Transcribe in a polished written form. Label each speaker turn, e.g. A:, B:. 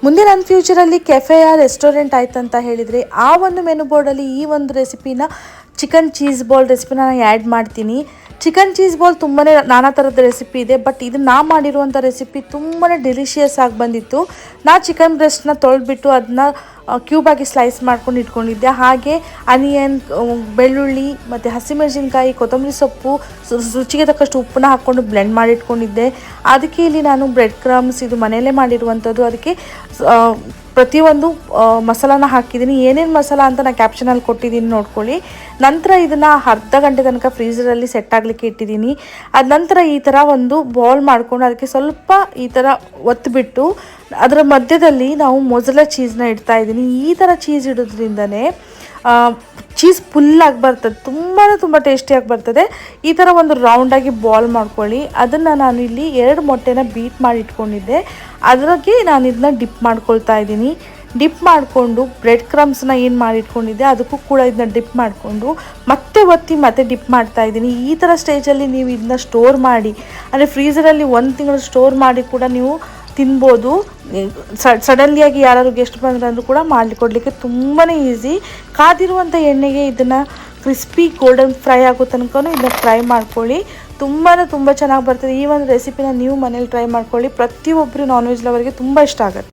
A: ಮುಂದೆ ನನ್ನ ಫ್ಯೂಚರಲ್ಲಿ cafe restaurant ಆಯ್ತು ಅಂತ ಹೇಳಿದರೆ ಆ ಒಂದು ಮೆನು ಬೋರ್ಡಲ್ಲಿ ಈ ಒಂದು ರೆಸಿಪಿನ ಚಿಕನ್ ಚೀಸ್ ಬಾಲ್ ರೆಸಿಪಿನ ನಾನು ಆ್ಯಡ್ ಮಾಡ್ತೀನಿ. ಚಿಕನ್ ಚೀಸ್ ಬಾಲ್ ತುಂಬಾ ನಾನಾ ಥರದ ರೆಸಿಪಿ ಇದೆ, ಬಟ್ ಇದು ನಾ ಮಾಡಿರುವಂಥ ರೆಸಿಪಿ ತುಂಬಾ ಡೆಲಿಷಿಯಸ್ ಆಗಿ ಬಂದಿತ್ತು. ನಾ ಚಿಕನ್ ಬ್ರೆಸ್ಟ್ನ ತೊಳೆದ್ಬಿಟ್ಟು ಅದನ್ನ ಕ್ಯೂಬಾಗಿ ಸ್ಲೈಸ್ ಮಾಡ್ಕೊಂಡು ಇಟ್ಕೊಂಡಿದ್ದೆ. ಹಾಗೆ ಆನಿಯನ್, ಬೆಳ್ಳುಳ್ಳಿ ಮತ್ತು ಹಸಿಮೆಣಸಿನ್ಕಾಯಿ, ಕೊತ್ತಂಬರಿ ಸೊಪ್ಪು, ರುಚಿಗೆ ತಕ್ಕಷ್ಟು ಉಪ್ಪನ್ನ ಹಾಕ್ಕೊಂಡು ಬ್ಲೆಂಡ್ ಮಾಡಿ ಇಟ್ಕೊಂಡಿದ್ದೆ. ಅದಕ್ಕೆ ಇಲ್ಲಿ ನಾನು ಬ್ರೆಡ್ ಕ್ರಮ್ಸ್, ಇದು ಮನೆಯಲ್ಲೇ ಮಾಡಿರುವಂಥದ್ದು, ಅದಕ್ಕೆ ಪ್ರತಿಯೊಂದು ಮಸಾಲಾನ ಹಾಕಿದ್ದೀನಿ. ಏನೇನು ಮಸಾಲ ಅಂತ ನಾನು ಕ್ಯಾಪ್ಷನಲ್ಲಿ ಕೊಟ್ಟಿದ್ದೀನಿ, ನೋಡ್ಕೊಳ್ಳಿ. ನಂತರ ಇದನ್ನು ಅರ್ಧ ಗಂಟೆ ತನಕ ಫ್ರೀಝರಲ್ಲಿ ಸೆಟ್ ಆಗಲಿಕ್ಕೆ ಇಟ್ಟಿದ್ದೀನಿ. ಅದ ನಂತರ ಈ ಥರ ಒಂದು ಬಾಲ್ ಮಾಡಿಕೊಂಡು ಅದಕ್ಕೆ ಸ್ವಲ್ಪ ಈ ಥರ ಒತ್ತಿಬಿಟ್ಟು ಅದರ ಮಧ್ಯದಲ್ಲಿ ನಾವು ಮೊಸಲ ಚೀಸ್ನ ಇಡ್ತಾ ಇದ್ದೀನಿ. ಈ ಥರ ಚೀಸ್ ಇಡೋದ್ರಿಂದನೇ ಚೀಸ್ ಫುಲ್ಲಾಗಿ ಬರ್ತದೆ, ತುಂಬ ಟೇಸ್ಟಿಯಾಗಿ ಬರ್ತದೆ. ಈ ಥರ ಒಂದು ರೌಂಡಾಗಿ ಬಾಲ್ ಮಾಡ್ಕೊಳ್ಳಿ. ಅದನ್ನು ನಾನು ಇಲ್ಲಿ 2 ಮೊಟ್ಟೆನ ಬೀಟ್ ಮಾಡಿ ಇಟ್ಕೊಂಡಿದ್ದೆ, ಅದ್ರಾಗೆ ನಾನು ಇದನ್ನ ಡಿಪ್ ಮಾಡ್ಕೊಳ್ತಾ ಇದ್ದೀನಿ. ಡಿಪ್ ಮಾಡಿಕೊಂಡು ಬ್ರೆಡ್ ಕ್ರಮ್ಸ್ನ ಏನು ಮಾಡಿ ಇಟ್ಕೊಂಡಿದ್ದೆ ಅದಕ್ಕೂ ಕೂಡ ಇದನ್ನ ಡಿಪ್ ಮಾಡಿಕೊಂಡು ಮತ್ತೆ ಒತ್ತಿ ಮತ್ತೆ ಡಿಪ್ ಮಾಡ್ತಾ ಇದ್ದೀನಿ. ಈ ಥರ ಸ್ಟೇಜಲ್ಲಿ ನೀವು ಇದನ್ನ ಸ್ಟೋರ್ ಮಾಡಿ, ಅಂದರೆ ಫ್ರೀಝರಲ್ಲಿ 1 ತಿಂಗಳು ಸ್ಟೋರ್ ಮಾಡಿ ಕೂಡ ನೀವು ತಿನ್ಬೋದು. ಸಡನ್ಲಿಯಾಗಿ ಯಾರು ಗೆಸ್ಟ್ ಬಂದ್ರಂದ್ರೂ ಕೂಡ ಮಾಡಿಕೊಡ್ಲಿಕ್ಕೆ ತುಂಬಾ ಈಸಿ. ಕಾದಿರುವಂಥ ಎಣ್ಣೆಗೆ ಇದನ್ನು ಕ್ರಿಸ್ಪಿ ಗೋಲ್ಡನ್ ಫ್ರೈ ಆಗೋ ತನಕ ಇದನ್ನು ಫ್ರೈ ಮಾಡ್ಕೊಳ್ಳಿ. ತುಂಬ ಚೆನ್ನಾಗಿ ಬರ್ತದೆ. ಈ ಒಂದು ರೆಸಿಪಿನ ನೀವು ಮನೇಲಿ ಟ್ರೈ ಮಾಡ್ಕೊಳ್ಳಿ. ಪ್ರತಿಯೊಬ್ಬರು ನಾನ್ ವೆಜ್ ಲವರ್ಗೆ ತುಂಬ ಇಷ್ಟ ಆಗುತ್ತೆ.